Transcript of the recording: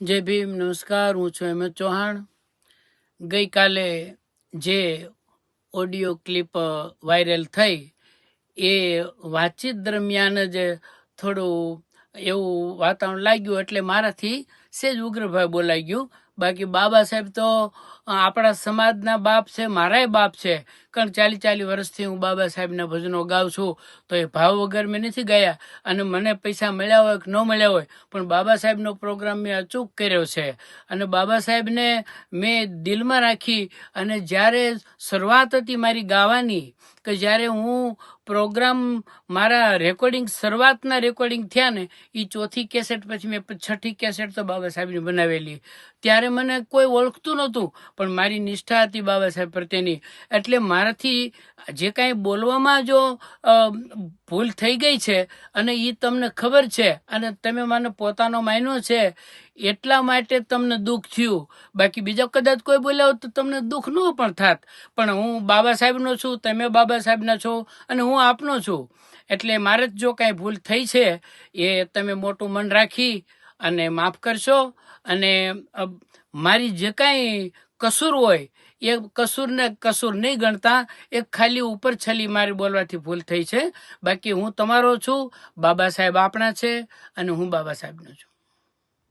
જય ભીમ, નમસ્કાર. હું છું હેમંત ચૌહાણ. ગઈકાલે જે ઓડિયો ક્લિપ વાયરલ થઈ એ વાતચીત દરમિયાન જ થોડું એવું વાતાવરણ લાગ્યું, એટલે મારાથી સેજ ઉગ્રભાઈ બોલાઈ ગયું. બાકી બાબા સાહેબ તો આપણા સમાજના બાપ છે, મારાય બાપ છે. કારણ 40 વર્ષથી હું બાબા સાહેબના ભજનો ગાઉં છું, તો એ ભાવ વગર મેં નથી ગાયા. અને મને પૈસા મળ્યા હોય કે ન મળ્યા હોય, પણ બાબા સાહેબનો પ્રોગ્રામ મેં અચૂક કર્યો છે. અને બાબા સાહેબને મેં દિલમાં રાખી. અને જ્યારે શરૂઆત હતી મારી ગાવાની, કે જ્યારે હું પ્રોગ્રામ મારા રેકોર્ડિંગ શરૂઆતના રેકોર્ડિંગ થયા ને, એ ચોથી કેસેટ પછી મેં છઠ્ઠી કેસેટ તો બાબા સાહેબની બનાવેલી. ત્યારે મને કોઈ ઓળખતું નહોતું, પણ મારી નિષ્ઠા હતી બાબા સાહેબ પ્રત્યેની. એટલે મારાથી જે કાંઈ બોલવામાં જો ભૂલ થઈ ગઈ છે, અને એ તમને ખબર છે, અને તમે મને પોતાનો માન્યો છે, એટલા માટે તમને દુઃખ થયું. બાકી બીજા કદાચ કોઈ બોલ્યા હોત તો તમને દુઃખ ન પણ થાત. પણ હું બાબા સાહેબનો છું, તમે બાબા સાહેબના છો, અને હું આપનો છું. એટલે મારે જો કાંઈ ભૂલ થઈ છે એ તમે મોટું મન રાખી અને માફ કરશો. અને મારી જે કાંઈ કસૂર હોય એ કસૂરને કસૂર નહીં ગણતા, એક ખાલી ઉપર છલી મારી બોલવાથી ભૂલ થઈ છે. બાકી હું તમારો છું, બાબા સાહેબ આપણા છે, અને હું બાબા સાહેબનો છું.